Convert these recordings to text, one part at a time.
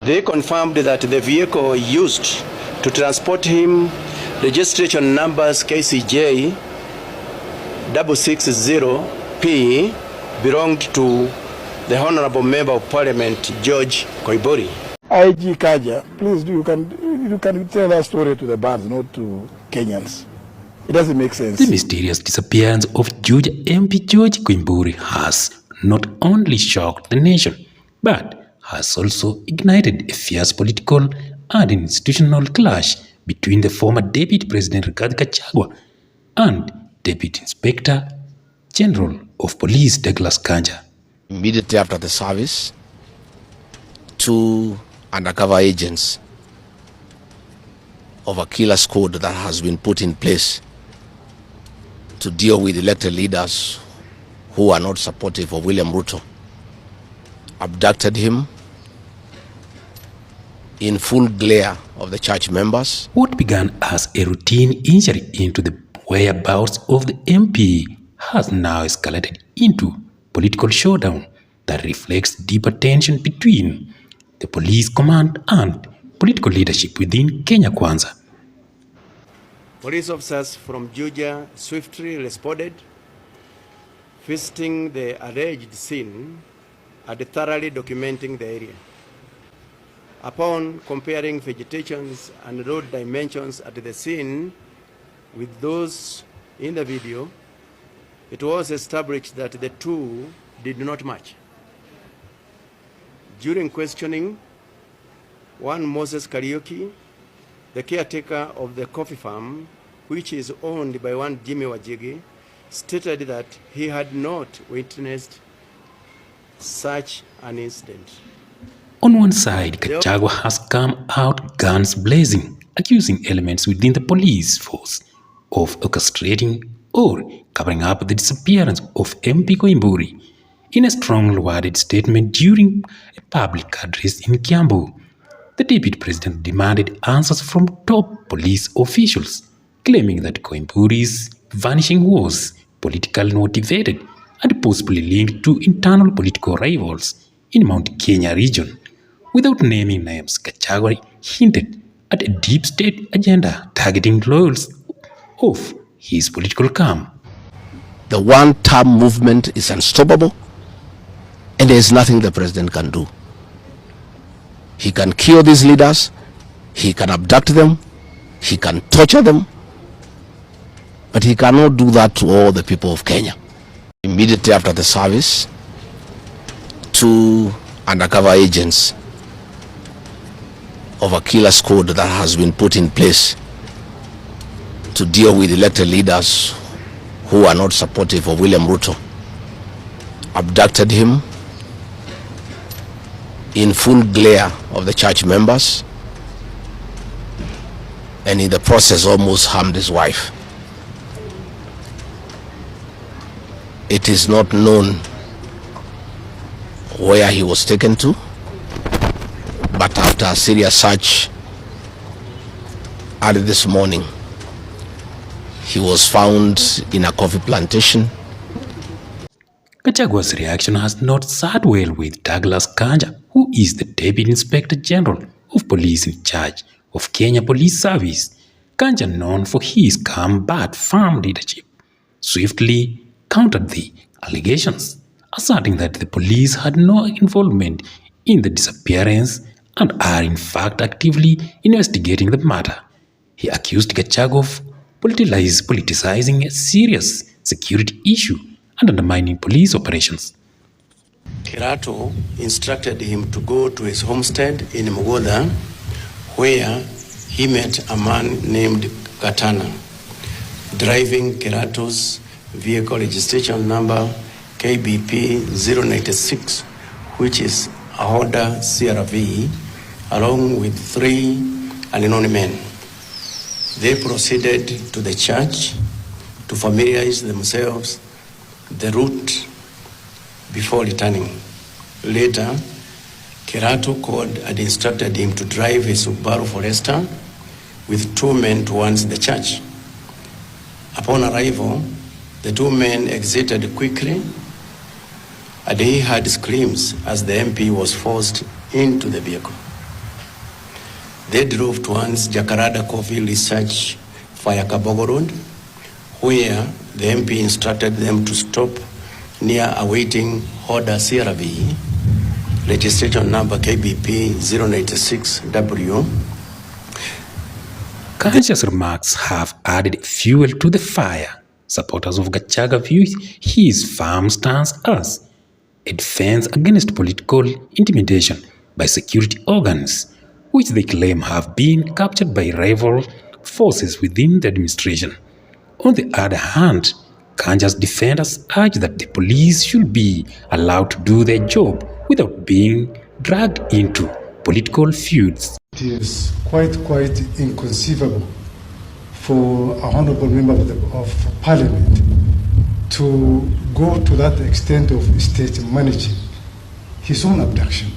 They confirmed that the vehicle used to transport him, registration numbers KCJ 660P, belonged to the Honorable Member of Parliament, George Koimburi. IG Kanja, please you can tell that story to the bands, not to Kenyans. It doesn't make sense. The mysterious disappearance of Georgia MP George Koimburi has not only shocked the nation, but has also ignited a fierce political and institutional clash between the former Deputy President Gachangua and Deputy Inspector General of Police Douglas Kanja. Immediately after the service, 2 undercover agents of a killer squad that has been put in place to deal with elected leaders who are not supportive of William Ruto abducted him in full glare of the church members. What began as a routine inquiry into the whereabouts of the MP has now escalated into political showdown that reflects deeper tension between the police command and political leadership within Kenya Kwanza. Police officers from Georgia swiftly responded, visiting the alleged scene and thoroughly documenting the area. Upon comparing vegetations and road dimensions at the scene with those in the video, it was established that the two did not match. During questioning, one Moses Kariuki, the caretaker of the coffee farm, which is owned by one Jimmy Wajigi, stated that he had not witnessed such an incident. On one side, Gachangua has come out guns blazing, accusing elements within the police force of orchestrating or covering up the disappearance of MP Koimburi. In a strongly worded statement during a public address in Kiambu, the Deputy President demanded answers from top police officials, claiming that Koimburi's vanishing was politically motivated and possibly linked to internal political rivals in Mount Kenya region. Without naming names, Gachangua hinted at a deep state agenda targeting loyals of his political camp. The one-term movement is unstoppable, and there is nothing the president can do. He can kill these leaders, he can abduct them, he can torture them, but he cannot do that to all the people of Kenya. Immediately after the service, 2 undercover agents of a killer squad that has been put in place to deal with elected leaders who are not supportive of William Ruto abducted him in full glare of the church members, and in the process almost harmed his wife. It is not known where he was taken to, but after a serious search early this morning, he was found in a coffee plantation. Gachangua's reaction has not sat well with Douglas Kanja, who is the Deputy Inspector General of Police in charge of Kenya Police Service. Kanja, known for his calm but firm leadership, swiftly countered the allegations, asserting that the police had no involvement in the disappearance and are in fact actively investigating the matter. He accused Gachangua of politicizing a serious security issue and undermining police operations. Kirato instructed him to go to his homestead in Mugoda, where he met a man named Katana, driving Kirato's vehicle registration number KBP 096, which is a Honda CRV, along with 3 unknown men. They proceeded to the church to familiarize themselves the route before returning. Later, Kirato called and instructed him to drive a Subaru Forester with 2 men towards the church. Upon arrival, the 2 men exited quickly, and he heard screams as the MP was forced into the vehicle. They drove towards Jakarada Coffee Research via Kabogo Road, where the MP instructed them to stop near awaiting order CRB, registration number KBP 096W. Kanja's remarks have added fuel to the fire. Supporters of Gachagua view his firm stance as a defense against political intimidation by security organs, which they claim have been captured by rival forces within the administration. On the other hand, Kanja's defenders urge that the police should be allowed to do their job without being dragged into political feuds. It is quite inconceivable for a honorable member of parliament to go to that extent of state managing his own abduction,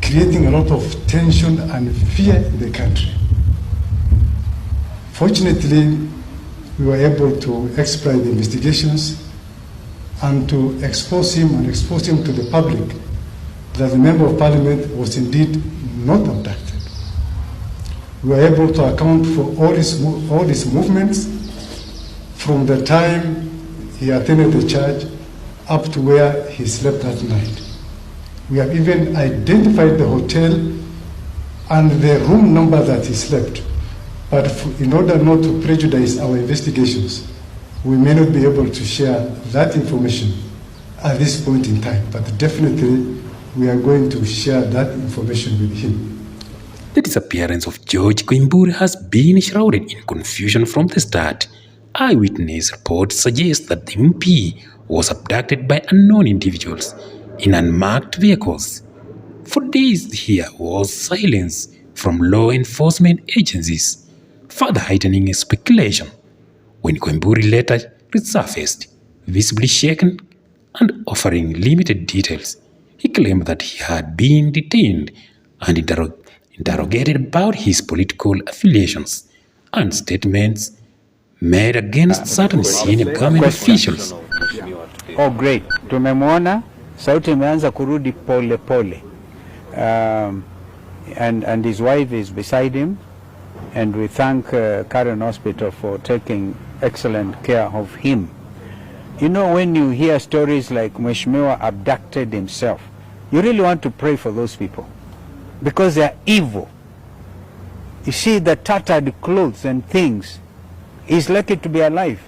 creating a lot of tension and fear in the country. Fortunately, we were able to expedite the investigations and to expose him to the public that the member of parliament was indeed not abducted. We were able to account for all his movements from the time he attended the church up to where he slept that night. We have even identified the hotel and the room number that he slept. But in order not to prejudice our investigations, we may not be able to share that information at this point in time. But definitely, we are going to share that information with him. The disappearance of George Koimburi has been shrouded in confusion from the start. Eyewitness reports suggest that the MP was abducted by unknown individuals in unmarked vehicles. For days, there was silence from law enforcement agencies, further heightening speculation. When Koimburi later resurfaced, visibly shaken and offering limited details, he claimed that he had been detained and interrogated about his political affiliations and statements made against certain senior government officials. Oh, great. Tumemwona, sauti imeanza kurudi pole pole. And his wife is beside him, and we thank Karen Hospital for taking excellent care of him. You know, when you hear stories like Mheshimiwa abducted himself, you really want to pray for those people because they are evil. You see the tattered clothes and things, he's lucky to be alive.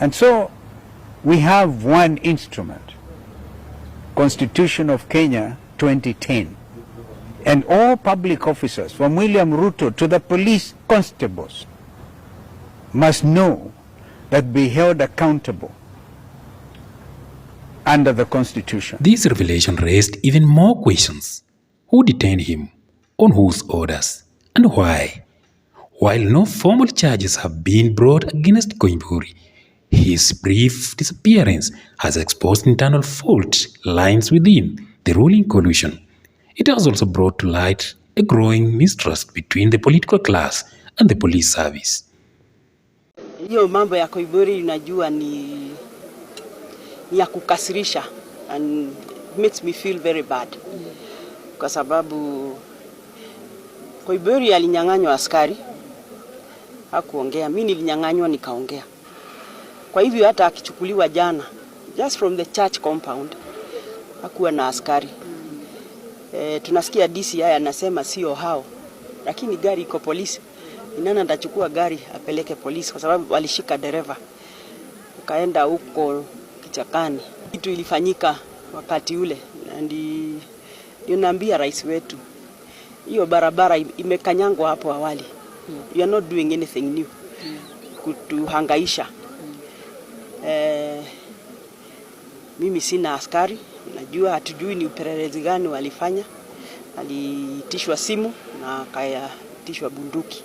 And so we have one instrument, Constitution of Kenya 2010. And all public officers, from William Ruto to the police constables, must know that be held accountable under the Constitution. This revelation raised even more questions. Who detained him? On whose orders? And why? While no formal charges have been brought against Koimburi, his brief disappearance has exposed internal fault lines within the ruling coalition. It has also brought to light a growing mistrust between the political class and the police service. Hiyo mambo ya Koimburi unajua ni ya kukasirisha and makes me feel very bad. Kwa sababu Koimburi alinyang'anywa askari, hakuongea. Mimi nilinyang'anywa nikaongea. Kwa hivyo hata akichukuliwa jana, just from the church compound, hakuwa na askari. Tunasikia DCI anasema sio hao, lakini gari iko polisi. Nani atachukua gari apeleke polisi kwa sababu walishika dereva. Kaenda huko kichakani. Kitu ilifanyika wakati ule, ndio naambia rais wetu. Hiyo barabara imekanyangwa hapo awali. You are not doing anything new. Kutuhangaisha. Mimi sina askari, najua hatujui ni upelelezi gani walifanya. Alitishwa simu na akayatishwa bunduki.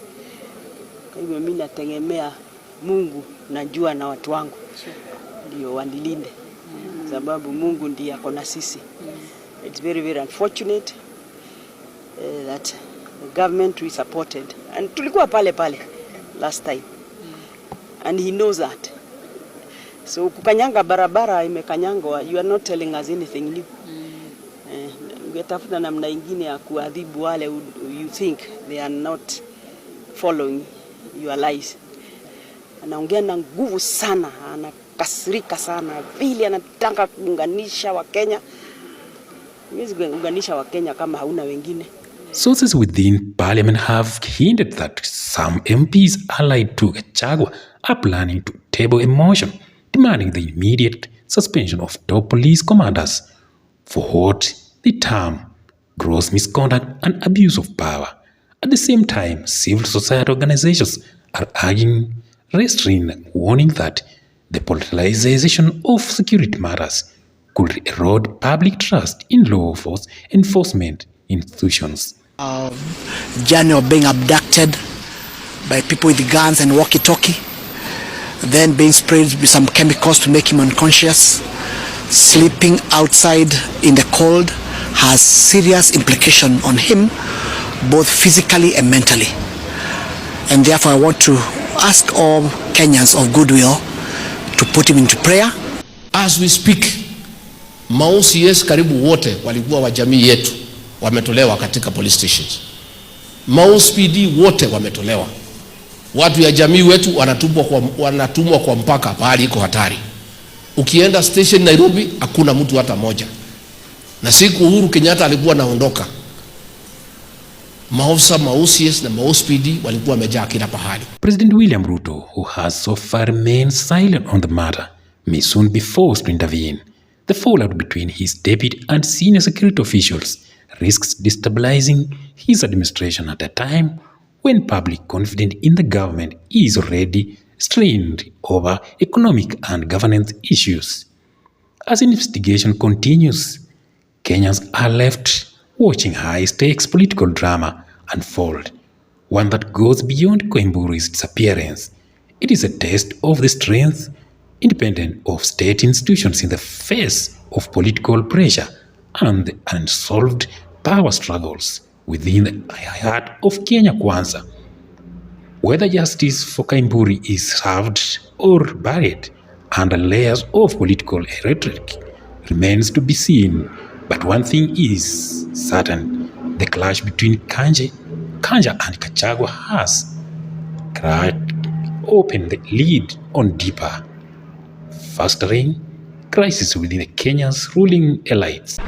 Kwa hivyo mimi nategemea Mungu, najua na watu wangu ndio wanilinde, sababu Mungu ndiye ako na sisi. It's very very unfortunate that the government we supported, and tulikuwa pale last time, and he knows that. So kukanyanga barabara imekanyangwa, you are not telling us anything new. ungetafuta namna ingine ya kuadhibu wale you think they are not following your lies. Anaongea na nguvu sana, anakasirika sana, vile anataka kuunganisha Wakenya. Huwezi kuunganisha Wakenya kama hauna wengine. Sources within parliament have hinted that some MPs allied to Gachangua are planning to table a motion demanding the immediate suspension of top police commanders for what they term gross misconduct and abuse of power. At the same time, civil society organizations are urging restraint, warning that the politicization of security matters could erode public trust in law enforcement institutions. Journey of being abducted by people with guns and walkie-talkie, then being sprayed with some chemicals to make him unconscious, sleeping outside in the cold has serious implication on him, both physically and mentally. And therefore I want to ask all Kenyans of goodwill to put him into prayer. As we speak, ma-OCS karibu wote walikuwa wa jamii yetu wametolewa katika police stations. Ma-OCPD wote wametolewa. Watu ya jamii wetu wanatumwa kwa mpaka pahali iko hatari. Ukienda station Nairobi hakuna mtu hata moja. Na siku Uhuru Kenyatta alikuwa naondoka, maofisa ma-OCS na ma-OCPD walikuwa wamejaa kila pahali. President William Ruto, who has so far remained silent on the matter, may soon be forced to intervene. The fallout between his deputy and senior security officials risks destabilizing his administration at a time when public confidence in the government is already strained over economic and governance issues. As investigation continues, Kenyans are left watching high-stakes political drama unfold, one that goes beyond Koimburi's disappearance. It is a test of the strength, independent of state institutions in the face of political pressure and the unsolved power struggles within the heart of Kenya Kwanza. Whether justice for Koimburi is served or buried under layers of political rhetoric remains to be seen. But one thing is certain: the clash between Kanja and Gachangua has cracked open the lid on deeper, festering crisis within the Kenya's ruling elites.